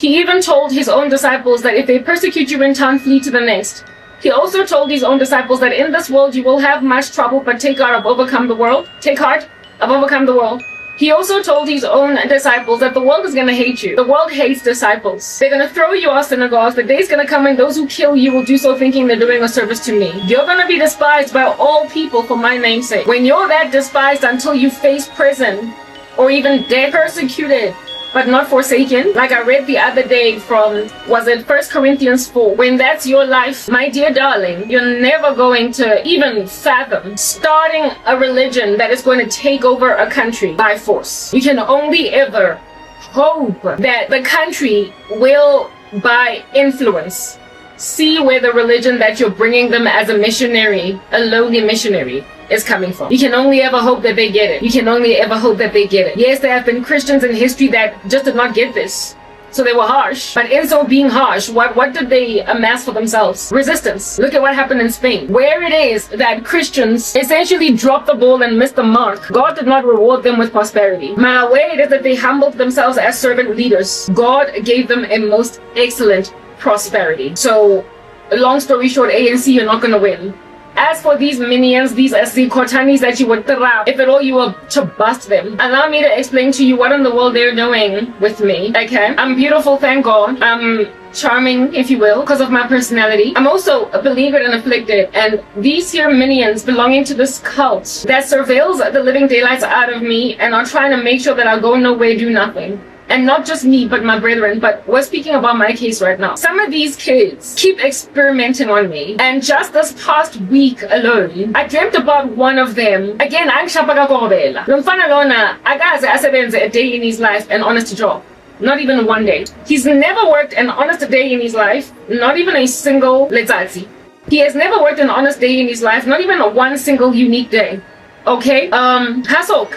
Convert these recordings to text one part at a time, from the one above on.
He even told his own disciples that if they persecute you in town, flee to the next. He also told his own disciples that in this world you will have much trouble, but take heart, I've overcome the world. Take heart, I've overcome the world. He also told his own disciples that the world is going to hate you. The world hates disciples. They're going to throw you off synagogues. The day's going to come when those who kill you will do so thinking they're doing a service to me. You're going to be despised by all people for my name's sake. When you're that despised until you face prison or even death, persecuted, but not forsaken. Like I read the other day from, was it 1 Corinthians 4? When that's your life, my dear darling, you're never going to even fathom starting a religion that is going to take over a country by force. You can only ever hope that the country will, by influence, see where the religion that you're bringing them as a missionary, a lowly missionary, is coming from. You can only ever hope that they get it. You can only ever hope that they get it. Yes, there have been Christians in history that just did not get this. So they were harsh. But in so being harsh, what did they amass for themselves? Resistance. Look at what happened in Spain. Where it is that Christians essentially dropped the ball and missed the mark, God did not reward them with prosperity. My way it is that they humbled themselves as servant leaders. God gave them a most excellent prosperity. So, long story short, ANC, you're not going to win. As for these minions, these Kotanis that you would trap, if at all you were to bust them, allow me to explain to you what in the world they're doing with me. Okay, I'm beautiful, thank God. I'm charming, if you will, because of my personality. I'm also beleaguered and afflicted, and these here minions belonging to this cult that surveils the living daylights out of me and are trying to make sure that I go nowhere, do nothing. And not just me, but my brethren. But we're speaking about my case right now. Some of these kids keep experimenting on me. And just this past week alone, I dreamt about one of them. Again, I'm Shapaka Korobela. Lumfana Lona, Agaze Asebenze a day in his life, an honest job. Not even one day. He's never worked an honest day in his life. Not even a single letsatsi. He has never worked an honest day in his life. Not even one single unique day. Okay, Hasok,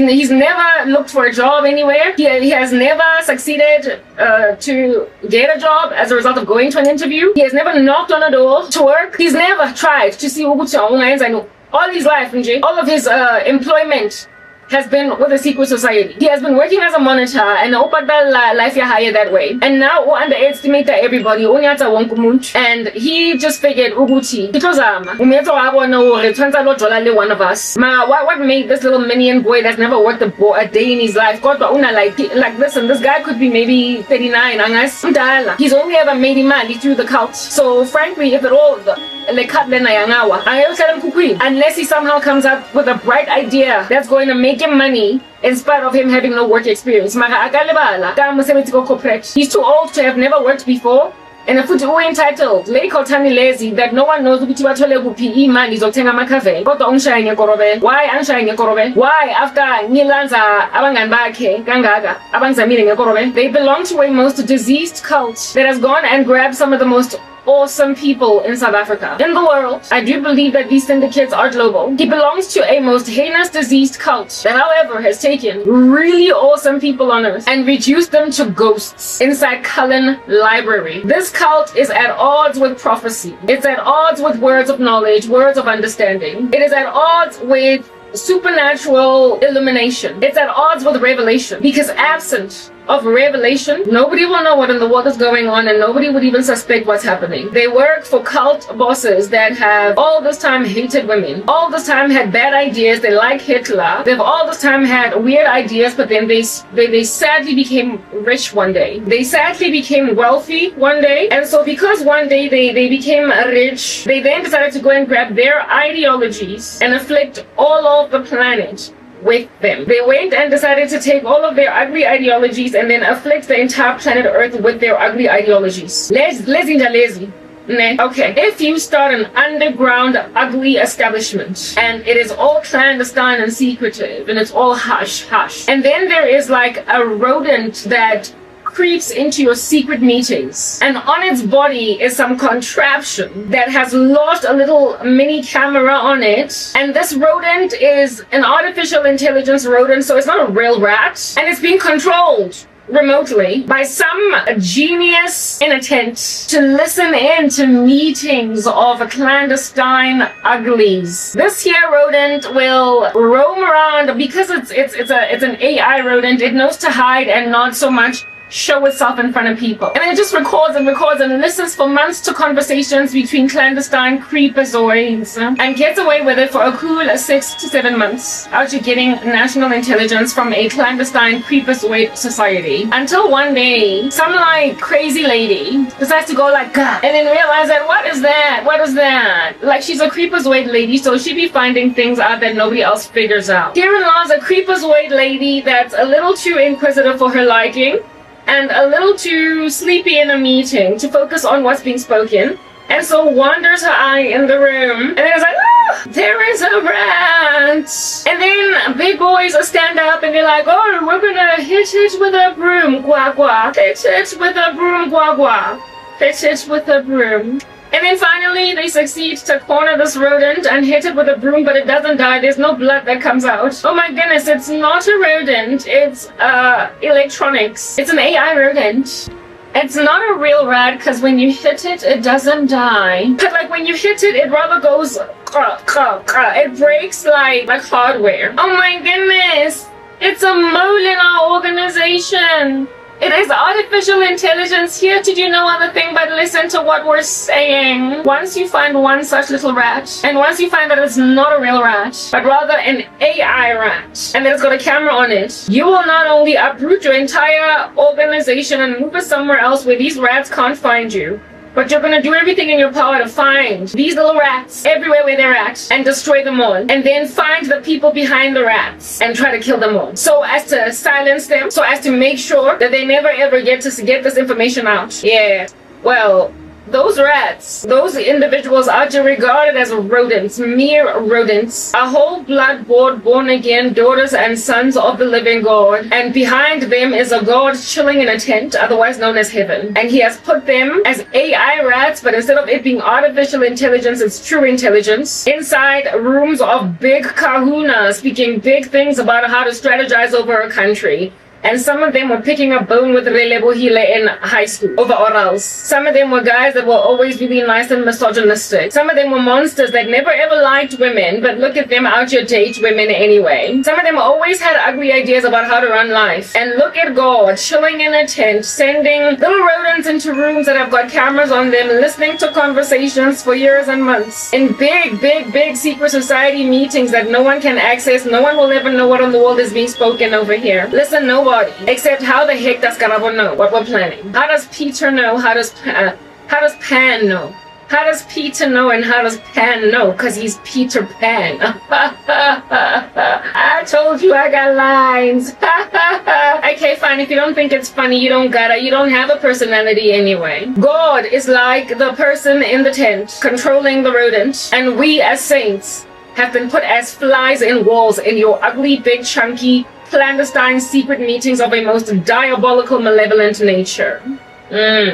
he's never looked for a job anywhere. He has never succeeded to get a job as a result of going to an interview. He has never knocked on a door to work. He's never tried to see all his life, all of his employment has been with the secret society. He has been working as a monitor and life higher that way. And now we underestimate everybody. And he just figured one of us. What made this little minion boy that's never worked a day in his life? Like listen, this guy could be maybe 39. He's only ever made money through the cult. So frankly, if at all unless he somehow comes up with a bright idea that's going to make him money in spite of him having no work experience. He's too old to have never worked before. And a futhi entitled Leikotani lazy that no one knows ukuthi bathole kuphi imali zokuthenga amakhaveli kodwa ungishaya ngekorobe. Why angishaya ngekorobe? Why after ngilanza abangani bakhe kangaka abangizamile ngekorobe? They belong to a most diseased cult that has gone and grabbed some of the most awesome people in South Africa, in the world. I do believe that these syndicates are global. He belongs to a most heinous diseased cult that, however, has taken really awesome people on earth and reduced them to ghosts inside Cullen Library. This cult is at odds with prophecy. It's at odds with words of knowledge, words of understanding. It is at odds with supernatural illumination. It's at odds with revelation, because absent of revelation, nobody will know what in the world is going on and nobody would even suspect what's happening. They work for cult bosses that have all this time hated women, all this time had bad ideas, they like Hitler, they've all this time had weird ideas, but then they sadly became rich one day. They sadly became wealthy one day, and so because one day they became rich, they then decided to go and grab their ideologies and afflict all of the planet with them. They went and decided to take all of their ugly ideologies and then afflict the entire planet Earth with their ugly ideologies. Lazy. Okay, if you start an underground ugly establishment and it is all clandestine and secretive and it's all hush, and then there is like a rodent that creeps into your secret meetings, and on its body is some contraption that has lost a little mini camera on it, and this rodent is an artificial intelligence rodent, so it's not a real rat, and it's being controlled remotely by some genius in a tent to listen in to meetings of clandestine uglies. This here rodent will roam around because it's an AI rodent. It knows to hide and not so much show itself in front of people. And then it just records and listens for months to conversations between clandestine creepazoids and gets away with it for a cool 6 to 7 months after getting national intelligence from a clandestine creepazoid society. Until one day, some like crazy lady decides to go like, God, and then realize that what is that? Like she's a creepazoid lady, so she be finding things out that nobody else figures out. Here-in-law's a creepazoid lady that's a little too inquisitive for her liking, and a little too sleepy in a meeting to focus on what's being spoken, and so wanders her eye in the room, and then it's like, oh, there is a rat. And then big boys stand up and they're like, oh, we're gonna hit it with a broom, gua gua. Hit it with a broom, gua gua. Hit it with a broom. And then finally, they succeed to corner this rodent and hit it with a broom, but it doesn't die. There's no blood that comes out. Oh my goodness, it's not a rodent. It's electronics. It's an AI rodent. It's not a real rat because when you hit it, it doesn't die. But like when you hit it, it rather goes, it breaks like hardware. Oh my goodness, it's a mole in our organization. It is artificial intelligence here to do no other thing but listen to what we're saying. Once you find one such little rat, and once you find that it's not a real rat, but rather an AI rat, and that it's got a camera on it, you will not only uproot your entire organization and move it somewhere else where these rats can't find you, but you're gonna do everything in your power to find these little rats everywhere where they're at and destroy them all. And then find the people behind the rats and try to kill them all. So as to silence them, so as to make sure that they never ever get this information out. Yeah, well, those rats, those individuals are regarded as rodents, mere rodents, a whole blood-bought, born-again daughters and sons of the living God. And behind them is a God chilling in a tent, otherwise known as heaven. And he has put them as AI rats, but instead of it being artificial intelligence, it's true intelligence, inside rooms of big kahuna, speaking big things about how to strategize over a country. And some of them were picking up bone with Relebohile in high school over orals. Some of them were guys that were always really nice and misogynistic. Some of them were monsters that never ever liked women, but look at them out here date women anyway. Some of them always had ugly ideas about how to run life. And look at God chilling in a tent, sending little rodents into rooms that have got cameras on them, listening to conversations for years and months. In big secret society meetings that no one can access. No one will ever know what on the world is being spoken over here. Listen, nobody. Except how the heck does Garabo know what we're planning? How does Peter know? How does Pan know? How does Peter know and how does Pan know? Because he's Peter Pan. I told you I got lines. Okay, fine. If you don't think it's funny, you don't have a personality anyway. God is like the person in the tent controlling the rodent, and we as saints have been put as flies in walls in your ugly, big, chunky, clandestine secret meetings of a most diabolical, malevolent nature.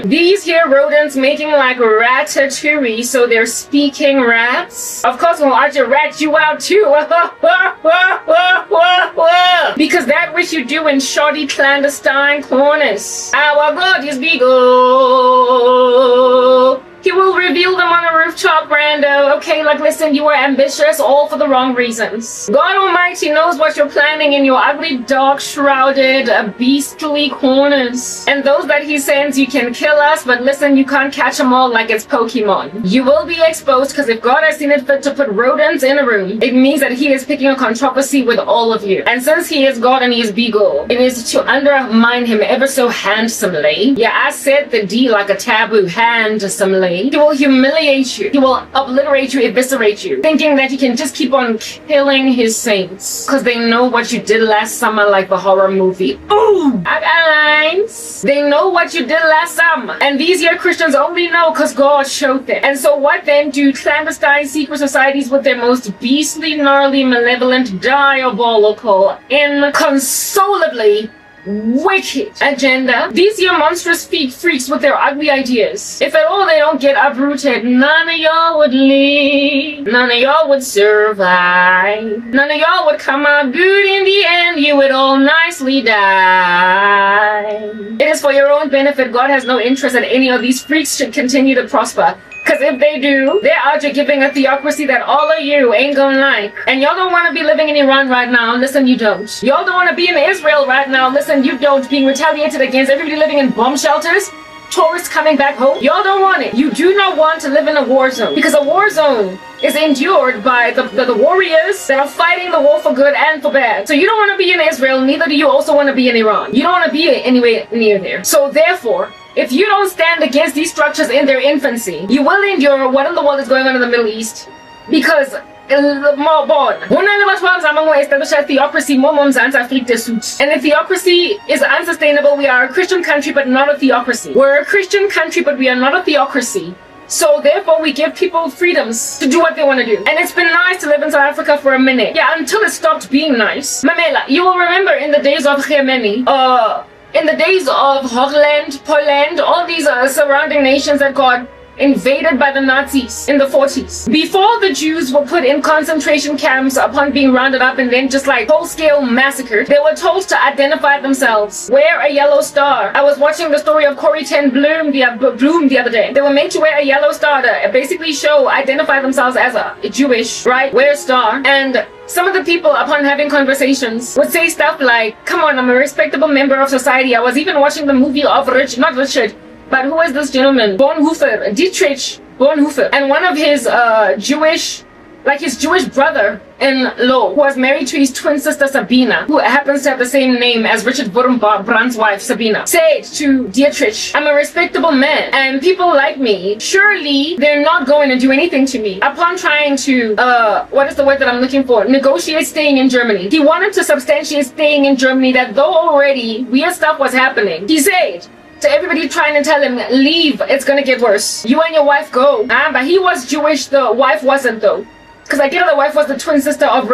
These here rodents making like ratatouille, so they're speaking rats. Of course, we'll have to rat you out too. Because that which you do in shoddy clandestine corners. Our God is big. He will reveal them on a rooftop, Brando. Okay, like listen, you are ambitious, all for the wrong reasons. God Almighty knows what you're planning in your ugly, dark, shrouded, beastly corners. And those that he sends, you can kill us, but listen, you can't catch them all like it's Pokemon. You will be exposed, because if God has seen it fit to put rodents in a room, it means that he is picking a controversy with all of you. And since he is God and he is Beagle, it is to undermine him ever so handsomely. Yeah, I said the D like a taboo, handsomely. He will humiliate you. He will obliterate you, eviscerate you, thinking that you can just keep on killing his saints. Because they know what you did last summer, like the horror movie. Ooh! I got lines. They know what you did last summer. And these here Christians only know because God showed them. And so what then do clandestine secret societies with their most beastly, gnarly, malevolent, diabolical, inconsolably wicked agenda? These here monstrous freaks with their ugly ideas. If at all they don't get uprooted, none of y'all would live. None of y'all would survive. None of y'all would come out good in the end. You would all nicely die. don't benefit, God has no interest that any of these freaks should continue to prosper. Because if they do, they're out here giving a theocracy that all of you ain't gonna like. And y'all don't want to be living in Iran right now. Listen, you don't. Y'all don't want to be in Israel right now. Listen, you don't. Being retaliated against, everybody living in bomb shelters, tourists coming back home. Y'all don't want it. You do not want to live in a war zone. Because a war zone is endured by the warriors that are fighting the war for good and for bad. So you don't want to be in Israel, neither do you also want to be in Iran. You don't want to be anywhere near there. So therefore, if you don't stand against these structures in their infancy, you will endure what in the world is going on in the Middle East. Because and the theocracy is unsustainable. We are a Christian country but not a theocracy. We're a Christian country but we are not a theocracy. So therefore we give people freedoms to do what they want to do. And it's been nice to live in South Africa for a minute. Yeah, until it stopped being nice. Mamela, you will remember in the days of Khamenei, in the days of Holland, Poland, all these surrounding nations that got invaded by the Nazis in the 40s. Before the Jews were put in concentration camps upon being rounded up and then just like whole-scale massacred, they were told to identify themselves. Wear a yellow star. I was watching the story of Corrie ten Boom the other day. They were made to wear a yellow star to basically identify themselves as a Jewish, right? Wear a star. And some of the people, upon having conversations, would say stuff like, come on, I'm a respectable member of society. I was even watching the movie of not Richard, but who is this gentleman? Bonhoeffer, Dietrich Bonhoeffer. And one of his Jewish brother-in-law, who was married to his twin sister Sabina, who happens to have the same name as Richard Wurmbrand's wife, Sabina, said to Dietrich, I'm a respectable man, and people like me, surely they're not going to do anything to me. Upon trying to, what is the word that I'm looking for? Negotiate staying in Germany. He wanted to substantiate staying in Germany, that though already weird stuff was happening, he said to everybody trying to tell him, leave, it's gonna get worse. You and your wife go. But he was Jewish, the wife wasn't though. Because I get the wife was the twin sister of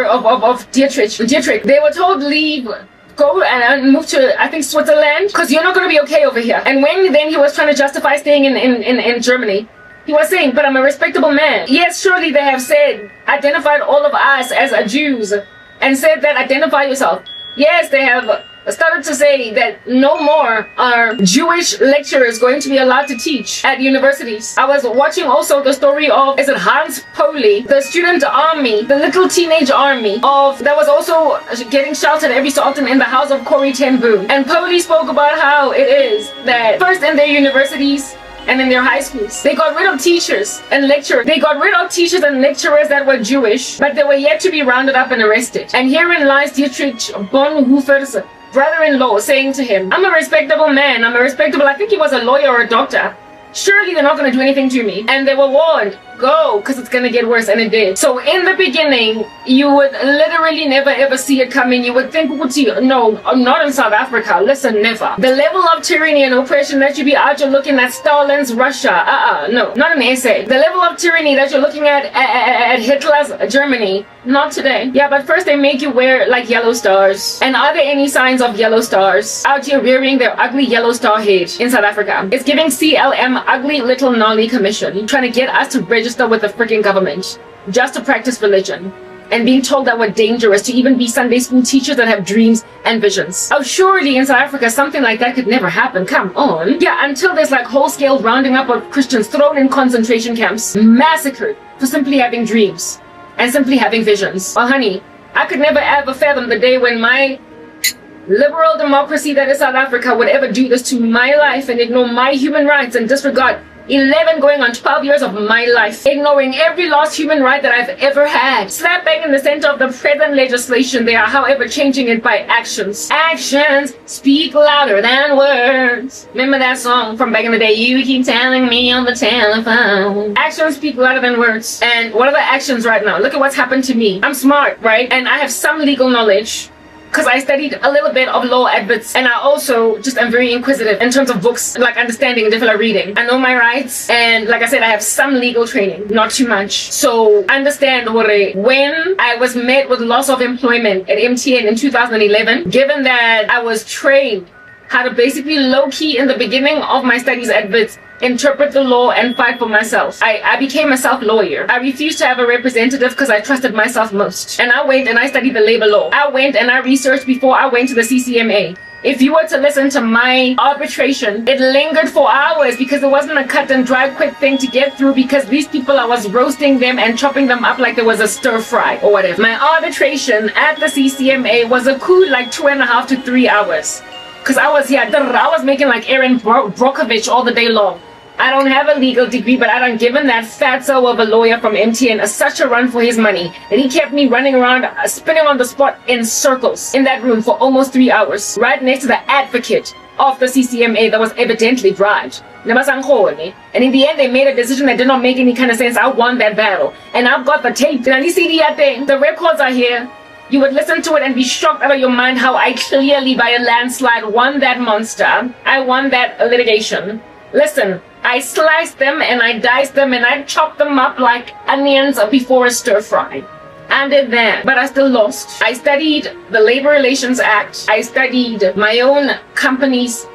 Dietrich. They were told, leave, go and move to, I think, Switzerland, because you're not gonna be okay over here. And when then he was trying to justify staying in Germany, he was saying, but I'm a respectable man. Yes, surely they have said, identified all of us as Jews, and said that identify yourself. Yes, they have started to say that no more are Jewish lecturers going to be allowed to teach at universities. I was watching also the story of, is it Hans Poli, the student army, the little teenage army that was also getting sheltered every so often in the house of Corrie ten Boom. And Poli spoke about how it is that first in their universities and in their high schools, they got rid of teachers and lecturers. They got rid of teachers and lecturers that were Jewish, but they were yet to be rounded up and arrested. And herein lies Dietrich Bonhoeffer's brother-in-law saying to him, I'm a respectable man, I think he was a lawyer or a doctor. Surely they're not going to do anything to me. And they were warned, go, because it's going to get worse, and it did. So in the beginning, you would literally never ever see it coming. You would think, no, not in South Africa. Listen, never. The level of tyranny and oppression that you be out, you're looking at Stalin's Russia. No, not an essay. The level of tyranny that you're looking at Hitler's Germany, not today. Yeah, but first they make you wear like yellow stars. And are there any signs of yellow stars out here rearing their ugly yellow star head in South Africa? It's giving CLM, ugly little gnarly commission, trying to get us to register with the freaking government just to practice religion, and being told that we're dangerous to even be Sunday school teachers that have dreams and visions. Oh, surely in South Africa something like that could never happen. Come on. Yeah, until there's like whole-scale rounding up of Christians thrown in concentration camps, massacred for simply having dreams and simply having visions. Well, honey, I could never ever fathom the day when my liberal democracy that is South Africa would ever do this to my life and ignore my human rights and disregard 11 going on 12 years of my life, ignoring every last human right that I've ever had. Slap bang in the center of the present legislation, they are however changing it by actions. Actions speak louder than words. Remember that song from back in the day? You keep telling me on the telephone. Actions speak louder than words. And what are the actions right now? Look at what's happened to me. I'm smart, right? And I have some legal knowledge, because I studied a little bit of law at Wits, and I also just am very inquisitive in terms of books, like understanding and different reading. I know my rights, and like I said, I have some legal training, not too much. So understand, when I was met with loss of employment at MTN in 2011, given that I was trained how to basically low-key in the beginning of my studies at Wits interpret the law and fight for myself. I became a self-lawyer. I refused to have a representative because I trusted myself most. And I went and I studied the labor law. I went and I researched before I went to the CCMA. If you were to listen to my arbitration, it lingered for hours because it wasn't a cut and dry quick thing to get through, because these people, I was roasting them and chopping them up like there was a stir fry or whatever. My arbitration at the CCMA was a cool like 2.5 to 3 hours. Because I was making like Aaron Brockovich all the day long. I don't have a legal degree, but I done given that fatso of a lawyer from MTN such a run for his money that he kept me running around, spinning on the spot in circles in that room for almost 3 hours, right next to the advocate of the CCMA that was evidently bribed. And in the end, they made a decision that did not make any kind of sense. I won that battle. And I've got the tape. The records are here. You would listen to it and be shocked out of your mind how I clearly, by a landslide, won that monster. I won that litigation. Listen, I sliced them and I diced them and I chopped them up like onions before a stir fry. I did that, but I still lost. I studied the Labor Relations Act. I studied my own company's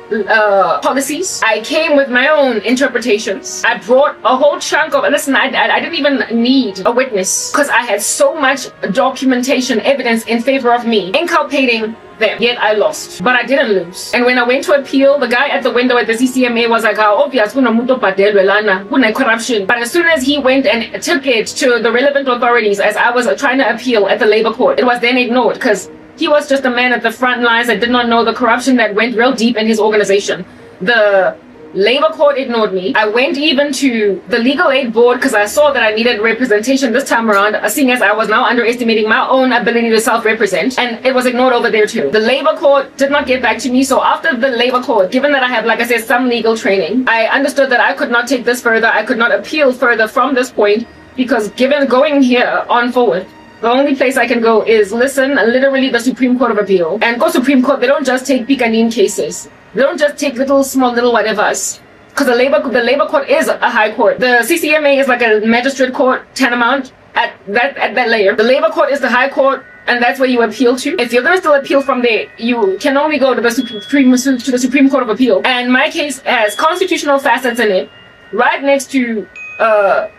policies. I came with my own interpretations. I brought a whole chunk of, listen, I didn't even need a witness because I had so much documentation, evidence in favor of me, inculpating them. Yet I lost, but I didn't lose. And when I went to appeal, the guy at the window at the CCMA was like, "How obvious, corruption." But as soon as he went and took it to the relevant authorities, as I was trying to appeal at the labor court, it was then ignored because he was just a man at the front lines that did not know the corruption that went real deep in his organization. The labor court ignored me. I went even to the legal aid board because I saw that I needed representation this time around, seeing as I was now underestimating my own ability to self-represent, and it was ignored over there too. The labor court did not get back to me, so after the labor court, given that I have, like I said, some legal training, I understood that I could not take this further. I could not appeal further from this point because going here on forward, the only place I can go is literally the Supreme Court of Appeal. And go Supreme Court, they don't just take Pikanin cases. They don't just take little whatevers. Because the labor court is a high court. The CCMA is like a magistrate court tantamount at that layer. The labor court is the high court, and that's where you appeal to. If you're gonna still appeal from there, you can only go to the Supreme Court of Appeal. And my case has constitutional facets in it, right next to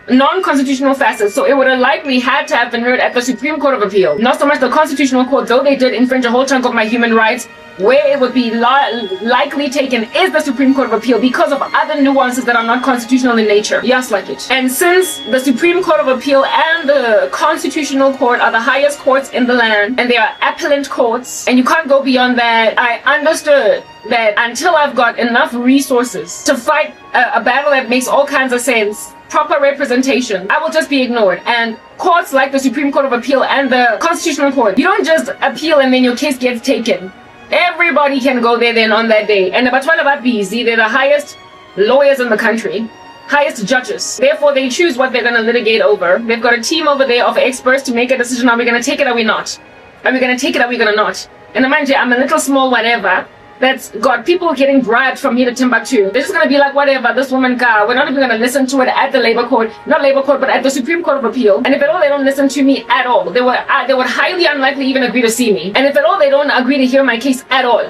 non-constitutional facets, so it would have likely had to have been heard at the Supreme Court of Appeal. Not so much the Constitutional Court, though they did infringe a whole chunk of my human rights. Where it would be likely taken is the Supreme Court of Appeal because of other nuances that are not constitutional in nature. Yes, like it. And since the Supreme Court of Appeal and the Constitutional Court are the highest courts in the land, and they are appellate courts, and you can't go beyond that, I understood that until I've got enough resources to fight a battle that makes all kinds of sense, proper representation, I will just be ignored. And courts like the Supreme Court of Appeal and the Constitutional Court, you don't just appeal and then your case gets taken. Everybody can go there then on that day. And the Batwala Babizi, they're the highest lawyers in the country, highest judges. Therefore, they choose what they're going to litigate over. They've got a team over there of experts to make a decision. Are we going to take it or are we not? Are we going to take it or are we going to not? And mind you, I'm a little small whatever that's got people getting bribed from here to Timbuktu. They're just going to be like, whatever, this woman car. We're not even going to listen to it at the labor court, not labor court, but at the Supreme Court of Appeal. And if at all they don't listen to me at all, they would highly unlikely even agree to see me. And if at all they don't agree to hear my case at all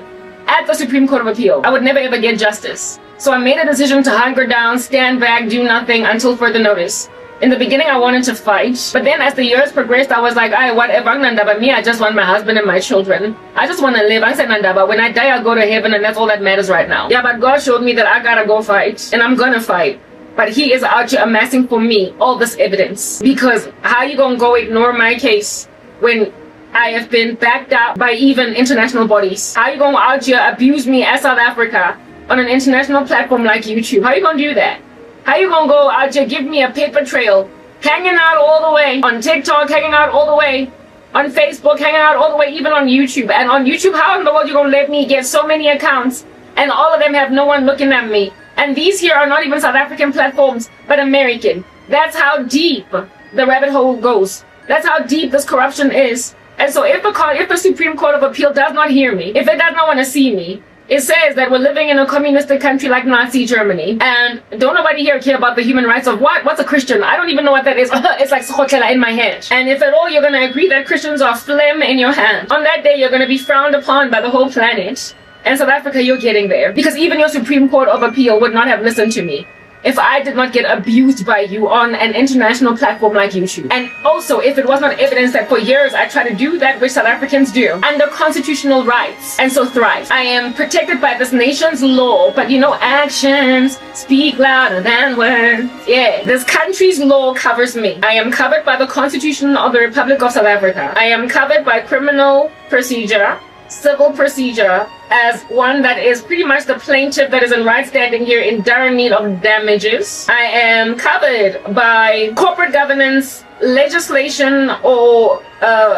at the Supreme Court of Appeal, I would never ever get justice. So I made a decision to hunker down, stand back, do nothing until further notice. In the beginning, I wanted to fight, but then as the years progressed, I was like, whatever, Nandaba, me, I just want my husband and my children. I just want to live. I said, Nandaba, when I die, I'll go to heaven, and that's all that matters right now. Yeah, but God showed me that I gotta go fight, and I'm gonna fight. But he is out here amassing for me all this evidence. Because how you gonna go ignore my case when I have been backed up by even international bodies? How you gonna out here abuse me as South Africa on an international platform like YouTube? How you gonna do that? How you gonna go out here, give me a paper trail, hanging out all the way on TikTok, hanging out all the way on Facebook, hanging out all the way even on YouTube? And on YouTube, how in the world you gonna let me get so many accounts and all of them have no one looking at me? And these here are not even South African platforms, but American. That's how deep the rabbit hole goes. That's how deep this corruption is. And so if the Supreme Court of Appeal does not hear me, if it does not want to see me, it says that we're living in a communistic country like Nazi Germany, and don't nobody here care about the human rights of what? What's a Christian? I don't even know what that is. It's like Sokhotela in my head. And if at all you're going to agree that Christians are phlegm in your hand, on that day you're going to be frowned upon by the whole planet. And South Africa, you're getting there. Because even your Supreme Court of Appeal would not have listened to me. if I did not get abused by you on an international platform like YouTube. And also, if it was not evidence that for years I tried to do that which South Africans do under constitutional rights and so thrive. I am protected by this nation's law, but you know, actions speak louder than words. Yeah, this country's law covers me. I am covered by the Constitution of the Republic of South Africa. I am covered by criminal procedure, civil procedure, as one that is pretty much the plaintiff that is in right standing here in dire need of damages. I am covered by corporate governance legislation or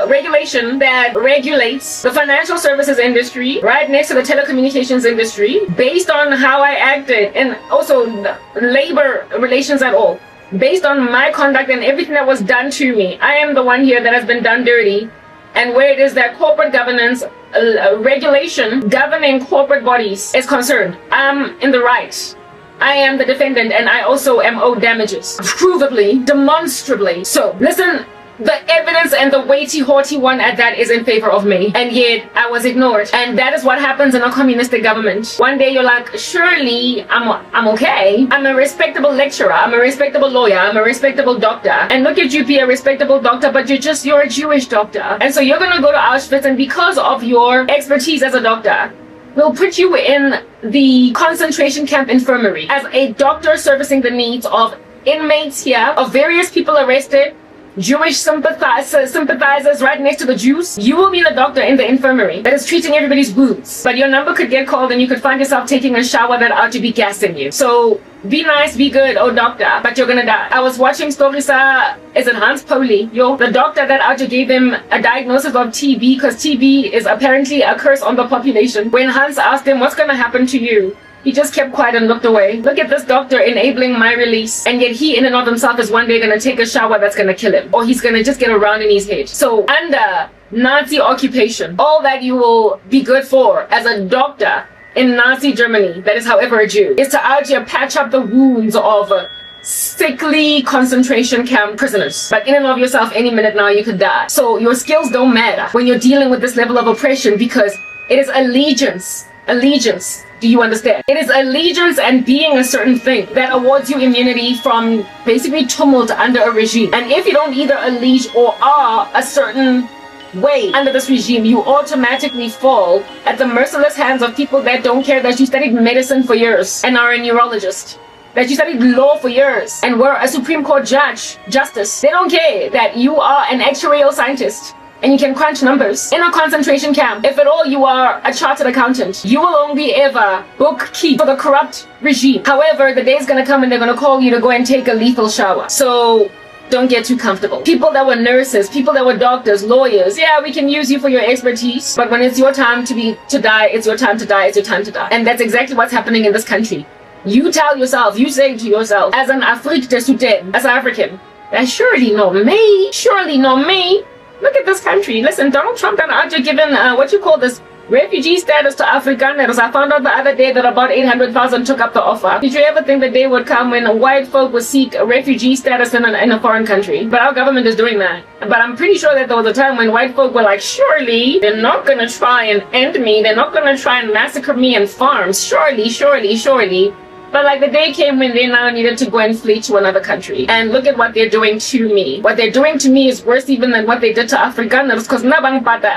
regulation that regulates the financial services industry right next to the telecommunications industry based on how I acted, and also labor relations at all. Based on my conduct and everything that was done to me, I am the one here that has been done dirty. And where it is that corporate governance regulation governing corporate bodies is concerned, I'm in the right. I am the defendant, and I also am owed damages, provably, demonstrably. So listen, the evidence and the weighty, haughty one at that is in favor of me, and yet I was ignored. And that is what happens in a communistic government. One day you're like, surely I'm okay. I'm a respectable lecturer. I'm a respectable lawyer. I'm a respectable doctor. And look at you, be a respectable doctor, but you're a Jewish doctor. And so you're gonna go to Auschwitz, and because of your expertise as a doctor, we'll put you in the concentration camp infirmary as a doctor servicing the needs of inmates here, of various people arrested, Jewish sympathizers right next to the Jews. You will be the doctor in the infirmary that is treating everybody's wounds. But your number could get called and you could find yourself taking a shower that ought to be gassing you. So be nice, be good, oh doctor, but you're gonna die. I was watching Storisa, is it Hans Poli? The doctor that ought to gave him a diagnosis of TB, because TB is apparently a curse on the population. When Hans asked him, what's gonna happen to you? He just kept quiet and looked away. Look at this doctor enabling my release. And yet he in and of himself is one day going to take a shower that's going to kill him. Or he's going to just get around in his head. So under Nazi occupation, all that you will be good for as a doctor in Nazi Germany, that is however a Jew, is to out here patch up the wounds of sickly concentration camp prisoners. But in and of yourself, any minute now you could die. So your skills don't matter when you're dealing with this level of oppression, because it is allegiance. Allegiance. Do you understand? It is allegiance and being a certain thing that awards you immunity from basically tumult under a regime. And if you don't either allege or are a certain way under this regime, you automatically fall at the merciless hands of people that don't care that you studied medicine for years and are a neurologist, that you studied law for years and were a Supreme Court justice. They don't care that you are an actuarial scientist and you can crunch numbers in a concentration camp. If at all you are a chartered accountant, you will only ever bookkeep for the corrupt regime. However, the day is going to come and they're going to call you to go and take a lethal shower. So don't get too comfortable. People that were nurses, people that were doctors, lawyers, yeah, we can use you for your expertise, but when it's your time to die, it's your time to die, it's your time to die. And that's exactly what's happening in this country. You tell yourself, you say to yourself, as an Afrique de Souten, as an African, surely not me, surely not me. Look at this country. Listen, Donald Trump done out here given what you call this refugee status to Afrikaners. I found out the other day that about 800,000 took up the offer. Did you ever think the day would come when white folk would seek a refugee status in a foreign country? But our government is doing that. But I'm pretty sure that there was a time when white folk were like, surely they're not going to try and end me. They're not going to try and massacre me in farms. Surely, surely, surely. But like the day came when they now needed to go and flee to another country. And look at what they're doing to me. What they're doing to me is worse even than what they did to Afrikaners, because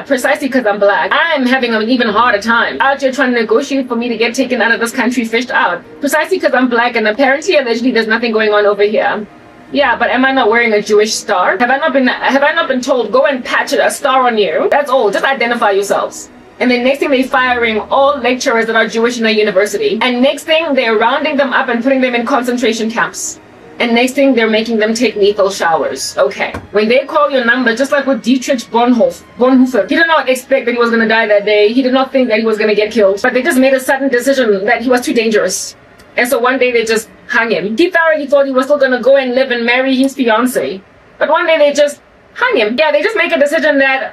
precisely because I'm black. I'm having an even harder time out here trying to negotiate for me to get taken out of this country, fished out. Precisely because I'm black, and apparently, allegedly, there's nothing going on over here. Yeah, but am I not wearing a Jewish star? Have I not been told, go and patch a star on you? That's all. Just identify yourselves. And then next thing they're firing all lecturers that are Jewish in a university. And next thing they're rounding them up and putting them in concentration camps. And next thing they're making them take lethal showers. Okay. When they call your number, just like with Dietrich Bonhoeffer, he did not expect that he was going to die that day. He did not think that he was going to get killed. But they just made a sudden decision that he was too dangerous. And so one day they just hung him. He thoroughly thought he was still going to go and live and marry his fiancée. But one day they just hung him. Yeah, they just make a decision that,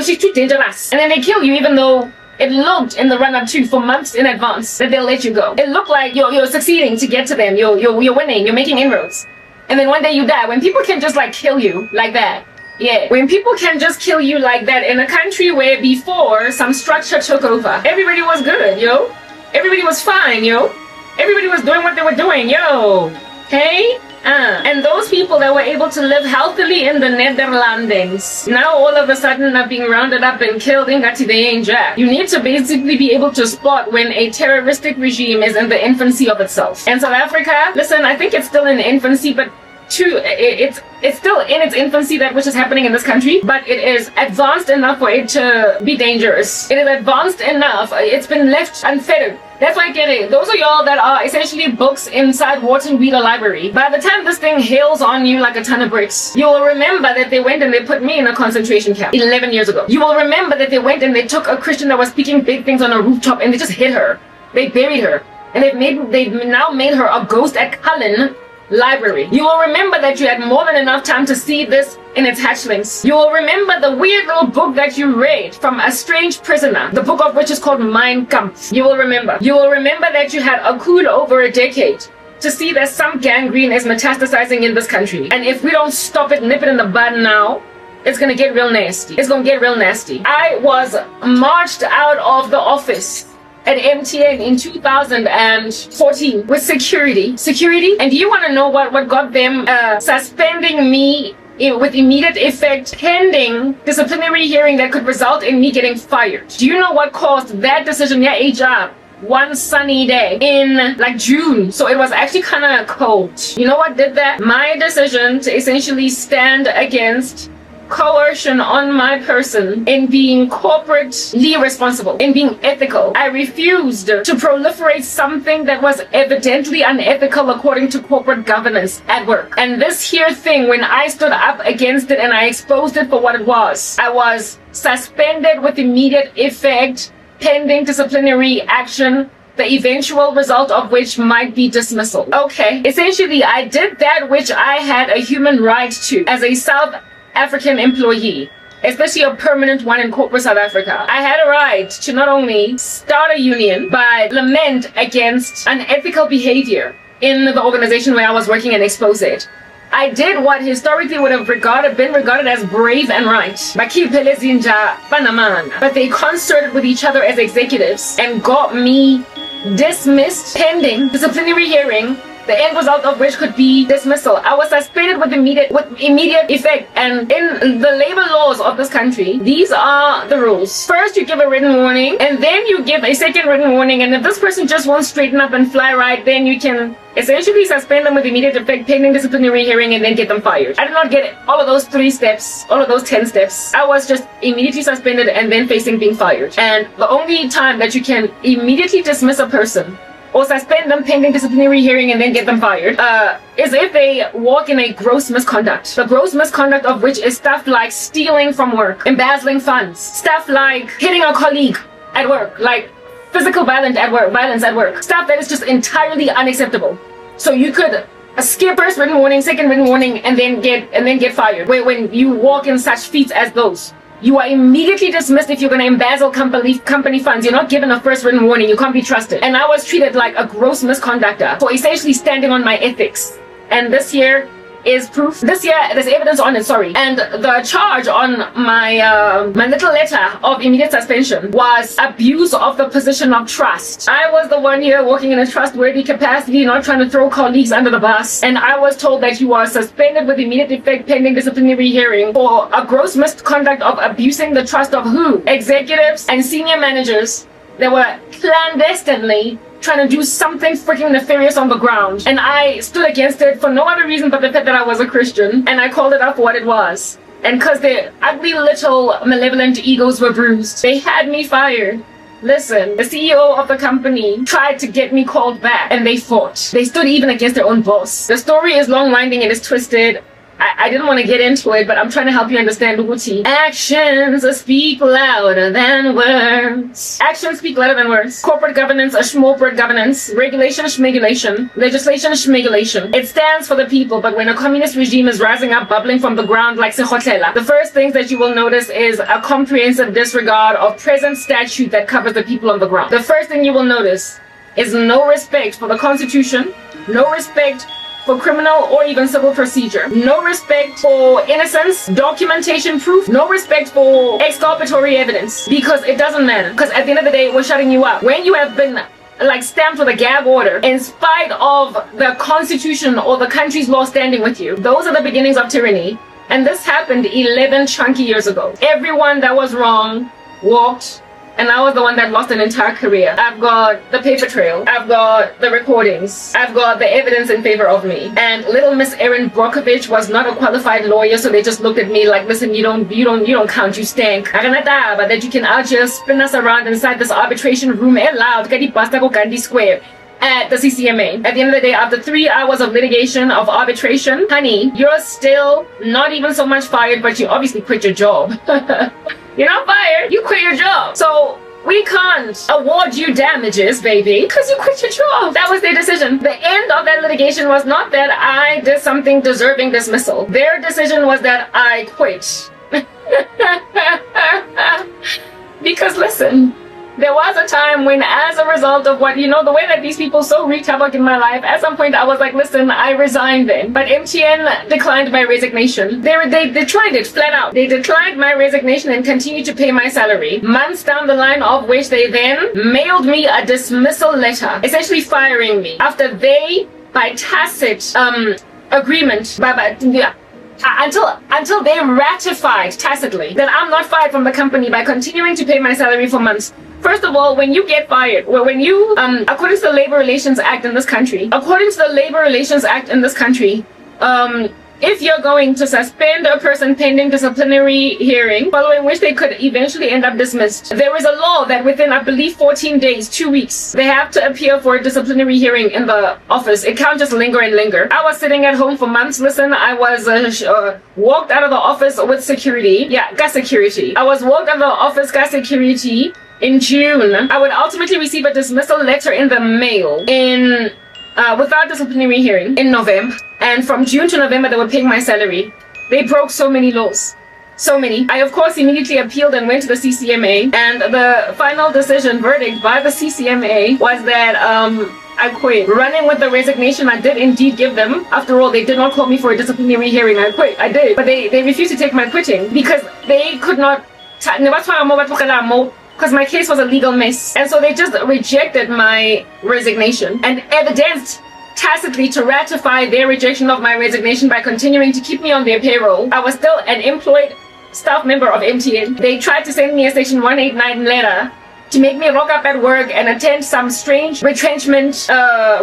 she's too dangerous. And then they kill you, even though it looked in the run-up to for months in advance that they'll let you go. It looked like you're succeeding to get to them. You're winning. You're making inroads. And then one day you die. When people can just like kill you like that. Yeah, when people can just kill you like that in a country where before some structure took over, everybody was good, Everybody was fine, Everybody was doing what they were doing, yo. Hey? And those people that were able to live healthily in the Netherlands, now all of a sudden are being rounded up and killed in Gatibeyenja. You need to basically be able to spot when a terroristic regime is in the infancy of itself. And South Africa, listen, I think it's still in infancy, but it's still in its infancy, that which is happening in this country, but it is advanced enough for it to be dangerous. It is advanced enough. It's been left unfettered. That's why I get it. Those of y'all that are essentially books inside Wharton Reader Library, by the time this thing hails on you like a ton of bricks, you will remember that they went and they put me in a concentration camp 11 years ago. You will remember that they went and they took a Christian that was speaking big things on a rooftop and they just hit her. They buried her. And they've now made her a ghost at Cullen Library. You will remember that you had more than enough time to see this in its hatchlings. You will remember the weird little book that you read from a strange prisoner, the book of which is called Mein Kampf. You will remember. You will remember that you had a cool over a decade to see that some gangrene is metastasizing in this country. And if we don't stop it, nip it in the bud now, it's gonna get real nasty. It's gonna get real nasty. I was marched out of the office at MTN in 2014 with security. And do you want to know what got them suspending me with immediate effect pending disciplinary hearing that could result in me getting fired? Do you know what caused that decision? Yeah, HR. One sunny day in like June, so it was actually kind of cold. You know what did that? My decision to essentially stand against coercion on my person in being corporately responsible, in being ethical. I refused to proliferate something that was evidently unethical according to corporate governance at work. And this here thing, when I stood up against it and I exposed it for what it was, I was suspended with immediate effect pending disciplinary action, the eventual result of which might be dismissal. Okay, essentially I did that which I had a human right to as a South African employee, especially a permanent one in corporate South Africa. I had a right to not only start a union, but lament against unethical behavior in the organization where I was working and expose it. I did what historically would have been regarded as brave and right. But they concerted with each other as executives and got me dismissed pending disciplinary hearing, the end result of which could be dismissal. I was suspended with immediate effect. And in the labor laws of this country, these are the rules. First, you give a written warning, and then you give a second written warning. And if this person just won't straighten up and fly right, then you can essentially suspend them with immediate effect, pending disciplinary hearing, and then get them fired. I did not get all of those 3 steps, all of those 10 steps. I was just immediately suspended and then facing being fired. And the only time that you can immediately dismiss a person or suspend them pending disciplinary hearing and then get them fired, is if they walk in a gross misconduct. The gross misconduct of which is stuff like stealing from work, embezzling funds, stuff like hitting a colleague at work, like physical violence at work, stuff that is just entirely unacceptable. So you could skip first written warning, second written warning, and then get fired. When you walk in such feats as those, you are immediately dismissed if you're going to embezzle company funds. You're not given a first written warning. You can't be trusted. And I was treated like a gross misconductor for essentially standing on my ethics. And this here is proof. This year, there's evidence on it, sorry. And the charge on my little letter of immediate suspension was abuse of the position of trust. I was the one here working in a trustworthy capacity, not trying to throw colleagues under the bus. And I was told that you are suspended with immediate effect pending disciplinary hearing for a gross misconduct of abusing the trust of who? Executives and senior managers that were clandestinely trying to do something freaking nefarious on the ground. And I stood against it for no other reason but the fact that I was a Christian, and I called it out for what it was. And because their ugly little malevolent egos were bruised, they had me fired. Listen, the CEO of the company tried to get me called back, and they fought. They stood even against their own boss. The story is long-winding and it's twisted. I didn't want to get into it, but I'm trying to help you understand Uguti. Actions speak louder than words. Actions speak louder than words. Corporate governance, a schmorporate governance. Regulation, schmegulation. Legislation, schmegulation. It stands for the people, but when a communist regime is rising up, bubbling from the ground like Sekotlela, the first things that you will notice is a comprehensive disregard of present statute that covers the people on the ground. The first thing you will notice is no respect for the Constitution, no respect for criminal or even civil procedure, no respect for innocence, documentation proof, no respect for exculpatory evidence, because it doesn't matter. Because at the end of the day, we're shutting you up. When you have been like stamped with a gag order in spite of the constitution or the country's law standing with you. Those are the beginnings of tyranny. And this happened 11 chunky years ago. Everyone that was wrong walked, and I was the one that lost an entire career. I've got the paper trail. I've got the recordings. I've got the evidence in favor of me. And little Miss Erin Brockovich was not a qualified lawyer, so they just looked at me like, listen, you don't count, you stank. But that you can out here spin us around inside this arbitration room loud, Gandhi Square. At the CCMA. At the end of the day, after 3 hours of litigation, of arbitration, honey, you're still not even so much fired, but you obviously quit your job. You're not fired, you quit your job. So we can't award you damages, baby, because you quit your job. That was their decision. The end of that litigation was not that I did something deserving dismissal. Their decision was that I quit. Because listen, there was a time when, as a result of what, the way that these people so wreaked havoc in my life, at some point I was like, listen, I resigned then. But MTN declined my resignation. They declined it flat out. They declined my resignation and continued to pay my salary. Months down the line, of which they then mailed me a dismissal letter, essentially firing me after they, by tacit agreement, until they ratified tacitly that I'm not fired from the company by continuing to pay my salary for months. First of all, when you get fired, according to the Labor Relations Act in this country, if you're going to suspend a person pending disciplinary hearing, following which they could eventually end up dismissed, there is a law that within, I believe, 14 days, 2 weeks, they have to appear for a disciplinary hearing in the office. It can't just linger and linger. I was sitting at home for months. Listen, I was walked out of the office with security. Yeah, got security. I was walked out of the office, got security in June. I would ultimately receive a dismissal letter in the mail without disciplinary hearing in November. And from June to November, they were paying my salary. They broke so many laws. So many. I, of course, immediately appealed and went to the CCMA. And the final verdict by the CCMA was that I quit. Running with the resignation I did indeed give them. After all, they did not call me for a disciplinary hearing. I quit. I did. But they refused to take my quitting because they could not... because my case was a legal mess. And so they just rejected my resignation and evidenced tacitly to ratify their rejection of my resignation by continuing to keep me on their payroll. I was still an employed staff member of MTN. They tried to send me a Section 189 letter to make me rock up at work and attend some strange retrenchment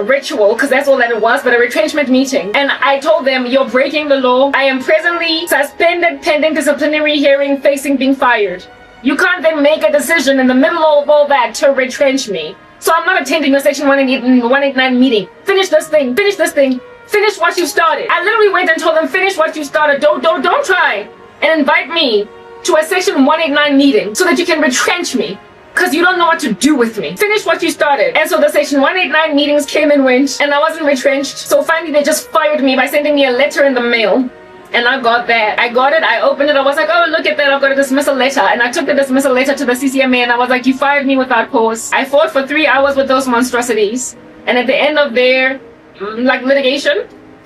ritual, because that's all that it was, but a retrenchment meeting. And I told them, you're breaking the law. I am presently suspended pending disciplinary hearing facing being fired. You can't then make a decision in the middle of all that to retrench me. So I'm not attending your Section 189 meeting. Finish this thing. Finish this thing. Finish what you started. I literally went and told them, finish what you started. Don't try and invite me to a Section 189 meeting so that you can retrench me, because you don't know what to do with me. Finish what you started. And so the Section 189 meetings came and went, and I wasn't retrenched. So finally they just fired me by sending me a letter in the mail. And I got that. I got it. I opened it. I was like, oh, look at that. I've got a dismissal letter. And I took the dismissal letter to the CCMA and I was like, you fired me without cause. I fought for 3 hours with those monstrosities. And at the end of their,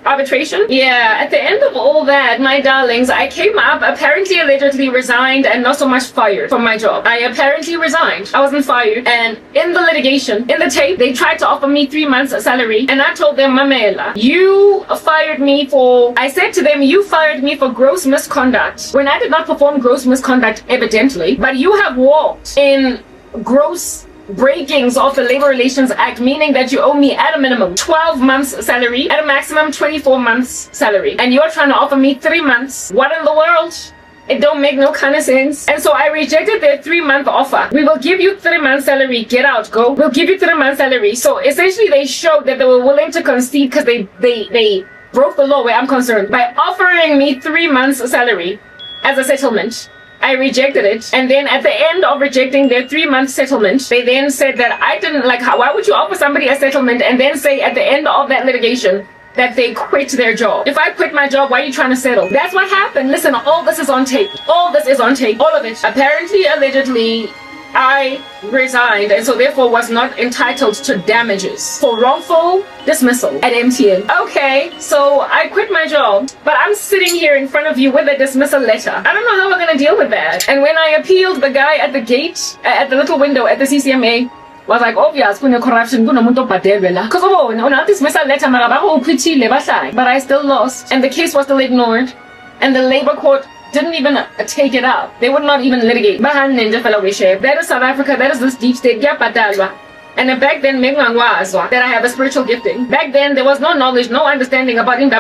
arbitration, at the end of all that, my darlings, I came up, apparently, allegedly resigned and not so much fired from my job. I apparently resigned. I wasn't fired. And in the litigation, in the tape, they tried to offer me 3 months salary. And I told them, Mamela, you fired me for, I said to them, you fired me for gross misconduct when I did not perform gross misconduct, evidently. But you have walked in gross breakings of the Labor Relations Act, meaning that you owe me at a minimum 12 months salary, at a maximum 24 months salary, and you're trying to offer me 3 months. What in the world? It don't make no kind of sense. And so I rejected their 3-month offer. We will give you 3 months salary. Get out, go. We'll give you 3 months salary. So essentially they showed that they were willing to concede, because they broke the law where I'm concerned by offering me 3 months salary as a settlement. I rejected it. And then at the end of rejecting their 3-month settlement, they then said that I didn't why would you offer somebody a settlement and then say at the end of that litigation that they quit their job? If I quit my job, why are you trying to settle? That's what happened. Listen, all this is on tape. All this is on tape. All of it. Apparently, allegedly, I resigned and so therefore was not entitled to damages for wrongful dismissal at MTN. Okay, so I quit my job, but I'm sitting here in front of you with a dismissal letter. I don't know how we're gonna deal with that. And when I appealed, the guy at the gate, at the little window at the CCMA, was like, obvious, kune corruption, kunomuntu obhadelwe la. Because on dismissal letter, but I still lost, and the case was still ignored, and the labor court didn't even take it up. They would not even litigate. That is South Africa. That is this deep state. And then back then, that I have a spiritual gifting. Back then, there was no knowledge, no understanding about back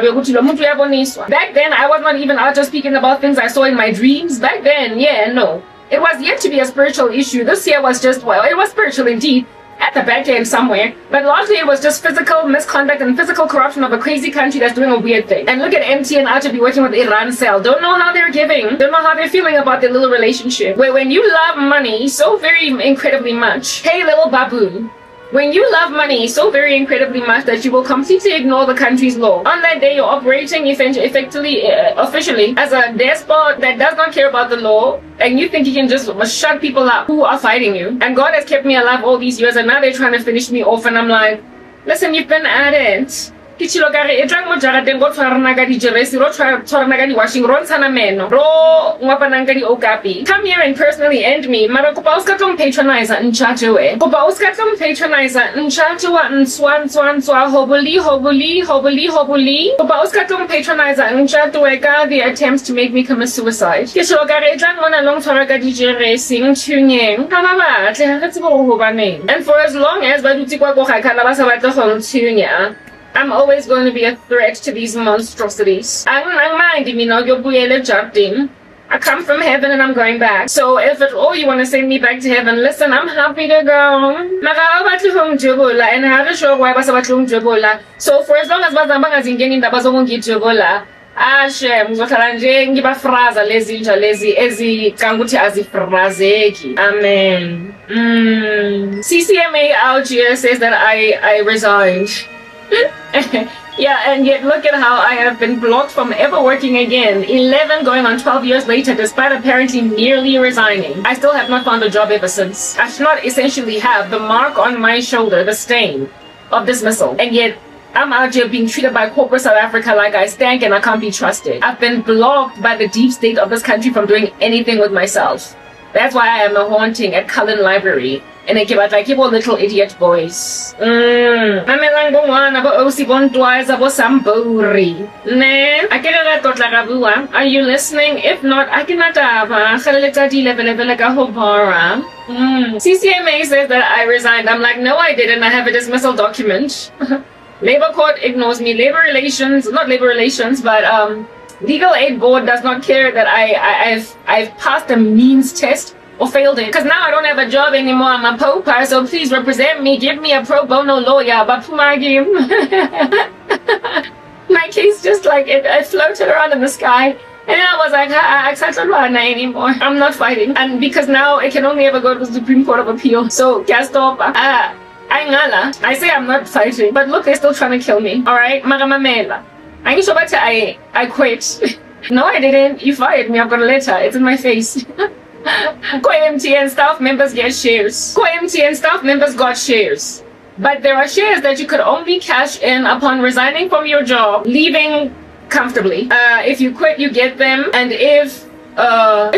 then, I was not even out just speaking about things I saw in my dreams. Back then, no. It was yet to be a spiritual issue. This year was just, well, it was spiritual indeed, at the back end somewhere, but largely it was just physical misconduct and physical corruption of a crazy country that's doing a weird thing. And look at MTN out to be working with Iran cell. Don't know how they're giving, don't know how they're feeling about their little relationship. Where when you love money so very incredibly much, hey little baboon, when you love money so very incredibly much that you will completely ignore the country's law, on that day you're operating effectively, officially, as a despot that does not care about the law, and you think you can just shut people up who are fighting you. And God has kept me alive all these years, and now they're trying to finish me off, and I'm like, listen, you've been at it. Come here and personally end me. Mara kupa uska tong patronizer nchacho e. Kupa uska tong patronizer nchacho wa nswa hobuli. Kupa uska tong patronizer nchacho e ka the attempts to make me commit suicide. Kishogare dran mona long toraga DJ racing tuning. Kamaba tle hatsibo hobane. And for as long as baduti kwa go khala basa batla go tunya, I'm always going to be a threat to these monstrosities. I mind me no I come from heaven and I'm going back. So if at all you want to send me back to heaven, listen, I'm happy to go. And how to show why so for as long as bazambanga zingeni ndabazongi jubola, Ashe mzokhalanje ngibafraza lezi nja lezi ezikanguthi azifrazeki. Amen. CCMA out here says that I resigned. Yeah, and yet look at how I have been blocked from ever working again. 11 going on 12 years later, despite apparently nearly resigning. I still have not found a job ever since. I should not essentially have the mark on my shoulder, the stain of dismissal. And yet I'm out here being treated by corporate South Africa like I stank and I can't be trusted. I've been blocked by the deep state of this country from doing anything with myself. That's why I am a haunting at Cullen Library. And they give out like little idiot boys. Are you listening? If not, I cannot CCMA says that I resigned. I'm like, no, I didn't. I have a dismissal document. Labor court ignores me. Labor relations, not labor relations, but legal aid board does not care that I've passed a means test or failed it, because now I don't have a job anymore. I'm a popa, so please represent me. Give me a pro bono lawyer. But my case just like it floated around in the sky, and then I was like, I accept anymore. I'm not fighting, and because now it can only ever go to the Supreme Court of Appeal. So I say I'm not fighting, but look, they're still trying to kill me. All right, Magamamela. I quit. No, I didn't. You fired me. I've got a letter. It's in my face. MTN staff members get shares. MTN staff members got shares. But there are shares that you could only cash in upon resigning from your job, leaving comfortably. If you quit, you get them. And if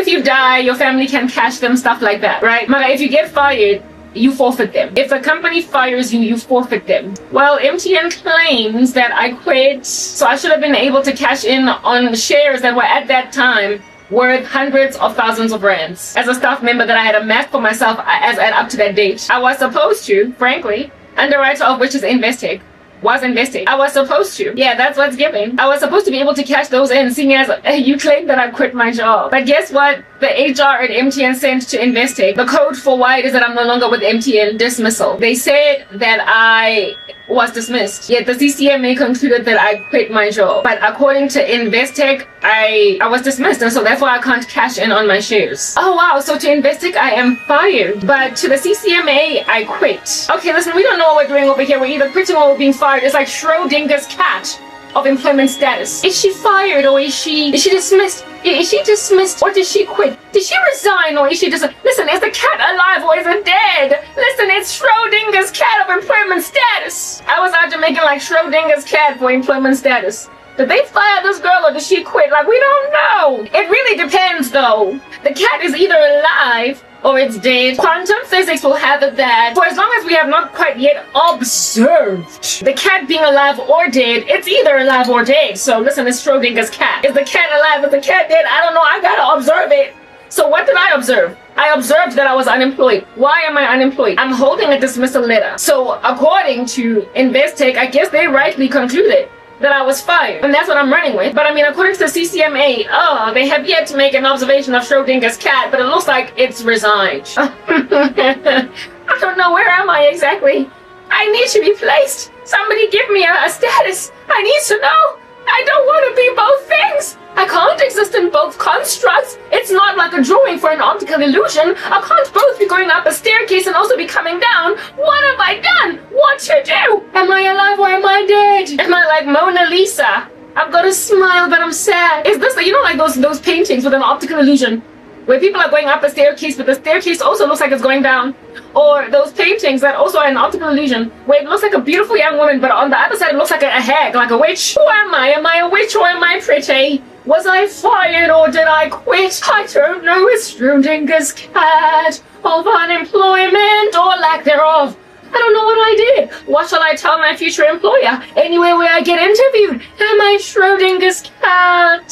you die, your family can cash them, stuff like that, right? But if you get fired, you forfeit them. If a company fires you, you forfeit them. Well, MTN claims that I quit, so I should have been able to cash in on shares that were at that time worth hundreds of thousands of rands. As a staff member that I had amassed for myself as at up to that date, I was supposed to, frankly, underwriter of which is Investec, was investing. I was supposed to. Yeah, that's what's giving. I was supposed to be able to cash those in, seeing as you claim that I quit my job. But guess what? The HR at MTN sent to Investec. The code for why it is that I'm no longer with MTN, dismissal. They said that I was dismissed. Yet the CCMA concluded that I quit my job. But according to Investec, I was dismissed, and so therefore I can't cash in on my shares. Oh wow, so to Investec I am fired. But to the CCMA, I quit. Okay, listen, we don't know what we're doing over here. We're either quitting or we're being fired. It's like Schrodinger's cat of employment status. Is she fired or is she dismissed? Is she dismissed or did she quit? Did she resign or is she dismissed? Listen, is the cat alive or is it dead? Listen, it's Schrodinger's cat of employment status. I was out to making like Schrodinger's cat for employment status. Did they fire this girl or did she quit? Like, we don't know. It really depends though. The cat is either alive or it's dead. Quantum physics will have it that for as long as we have not quite yet observed the cat being alive or dead, it's either alive or dead. So listen, it's Schrodinger's cat. Is the cat alive? Is the cat dead? I don't know. I gotta observe it. So what did I observe? I observed that I was unemployed. Why am I unemployed? I'm holding a dismissal letter. So according to Investec, I guess they rightly concluded that I was fired. And that's what I'm running with. But I mean, according to the CCMA, they have yet to make an observation of Schrodinger's cat, but it looks like it's resigned. I don't know, where am I exactly? I need to be placed. Somebody give me a status. I need to know. I don't want to be both things. I can't exist in both constructs. It's not like a drawing for an optical illusion. I can't both be going up a staircase and also be coming down. What have I done? What to do? Am I alive or am I dead? Am I like Mona Lisa? I've got a smile, but I'm sad. Is this, you know, like those paintings with an optical illusion where people are going up a staircase, but the staircase also looks like it's going down? Or those paintings that also are an optical illusion where it looks like a beautiful young woman, but on the other side it looks like a hag, like a witch. Who am I? Am I a witch or am I pretty? Was I fired or did I quit? I don't know. It's Schrodinger's cat of unemployment or lack thereof. I don't know what I did. What shall I tell my future employer? Anywhere where I get interviewed, am I Schrodinger's cat?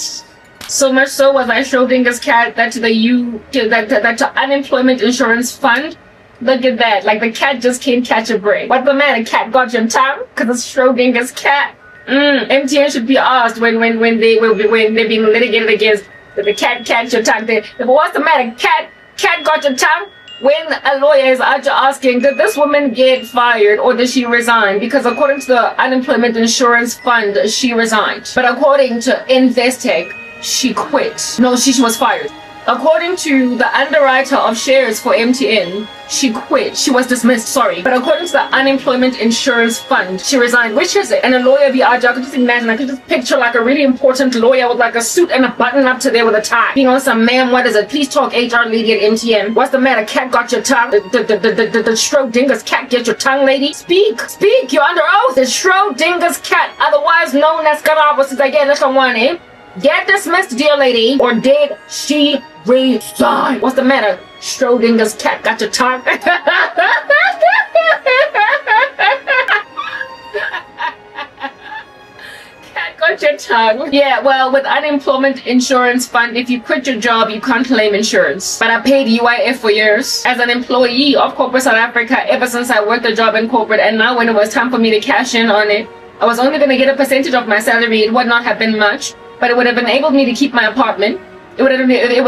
So much so was I Schrodinger's cat that the unemployment insurance fund, look at that, like the cat just can't catch a break. What the matter? Cat got your tongue? Because it's Schrodinger's cat. MTN should be asked when they're being litigated against the cat catch your tongue. But what's the matter? Cat got your tongue? When a lawyer is out asking, did this woman get fired or did she resign? Because according to the unemployment insurance fund, she resigned. But according to Investec, she quit. No, she was fired. According to the underwriter of shares for MTN, she quit. She was dismissed, sorry. But according to the unemployment insurance fund, she resigned. Which is it? And a lawyer be I could just imagine, I could just picture like a really important lawyer with like a suit and a button up to there with a tie. Being on some, ma'am, what is it? Please talk, HR lady at MTN. What's the matter? Cat got your tongue? The Schrodinger's cat get your tongue, lady? Speak, you're under oath. The Schrodinger's cat, otherwise known as Garabos, is again, that's one, eh? Get dismissed, dear lady, or did she resign? What's the matter? Schrodinger's cat got your tongue? Cat got your tongue. Yeah, well, with unemployment insurance fund, if you quit your job, you can't claim insurance. But I paid UIF for years as an employee of corporate South Africa ever since I worked a job in corporate, and now when it was time for me to cash in on it, I was only going to get a percentage of my salary. It would not have been much, but it would have enabled me to keep my apartment. It would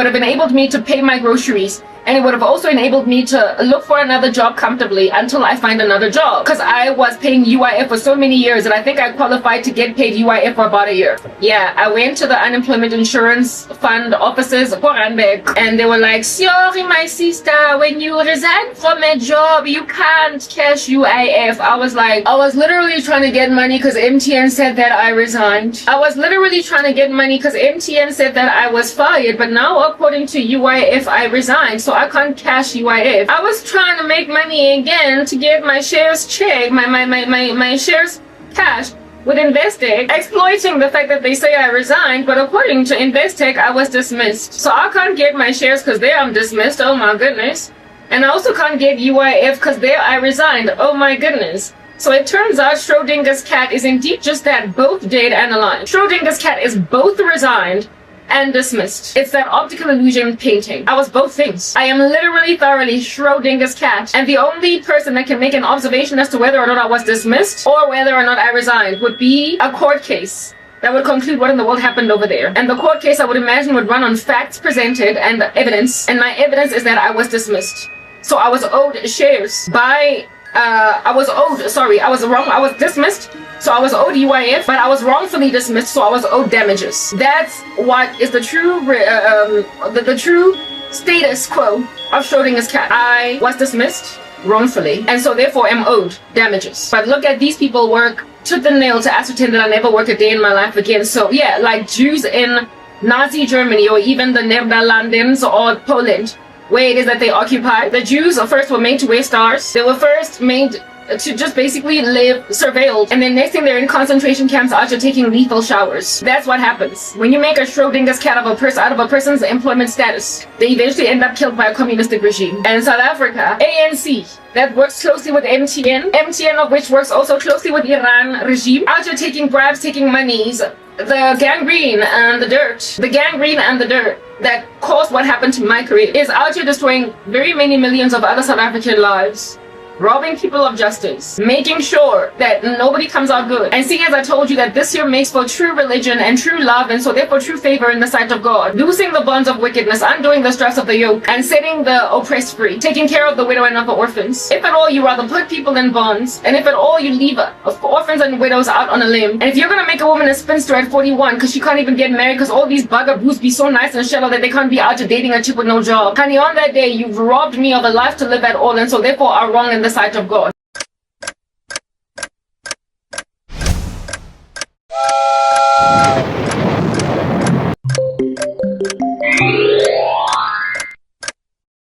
have enabled me to pay my groceries, and it would have also enabled me to look for another job comfortably until I find another job. Because I was paying UIF for so many years, and I think I qualified to get paid UIF for about a year. Yeah, I went to the unemployment insurance fund offices, and they were like, sorry, my sister, when you resign from a job, you can't cash UIF. I was literally trying to get money because MTN said that I resigned. I was literally trying to get money because MTN said that I was fired, but now according to UIF, I resigned, so I can't cash UIF. I was trying to make money again to get my shares checked, my shares cashed with Investec, exploiting the fact that they say I resigned, but according to Investec, I was dismissed. So I can't get my shares because there I'm dismissed, oh my goodness. And I also can't get UIF because there I resigned, oh my goodness. So it turns out Schrodinger's cat is indeed just that, both dead and alive. Schrodinger's cat is both resigned and dismissed. It's that optical illusion painting. I was both things. I am literally thoroughly Schrodinger's cat, and the only person that can make an observation as to whether or not I was dismissed or whether or not I resigned would be a court case that would conclude what in the world happened over there. And the court case, I would imagine, would run on facts presented and evidence, and my evidence is that I was dismissed. So I was owed shares by I was dismissed, so I was owed UIF, but I was wrongfully dismissed, so I was owed damages. That's what is the true the true status quo of Schrodinger's cat. I was dismissed wrongfully, and so therefore am owed damages. But look at these people work tooth and nail to ascertain that I never work a day in my life again. So yeah, like Jews in Nazi Germany or even the Netherlands or Poland, where it is that they occupy. The Jews first were made to wear stars. They were first made to just basically live surveilled, and then next thing they're in concentration camps after taking lethal showers. That's what happens when you make a Schrodinger's cat out of a person's employment status. They eventually end up killed by a communistic regime. And in South Africa, ANC, that works closely with MTN of which works also closely with Iran regime, out here taking bribes, taking monies. The gangrene and the dirt that caused what happened to my career is out here destroying very many millions of other South African lives, robbing people of justice, making sure that nobody comes out good. And seeing as I told you that this year makes for true religion and true love, and so therefore true favor in the sight of God, loosing the bonds of wickedness, undoing the stress of the yoke, and setting the oppressed free, taking care of the widow and of the orphans. If at all you rather put people in bonds, and if at all you leave orphans and widows out on a limb, and if you're gonna make a woman a spinster at 41 because she can't even get married because all these bugaboos be so nice and shallow that they can't be out to dating a chick with no job, honey, on that day you've robbed me of a life to live at all, and so therefore are wrong in the sight of God.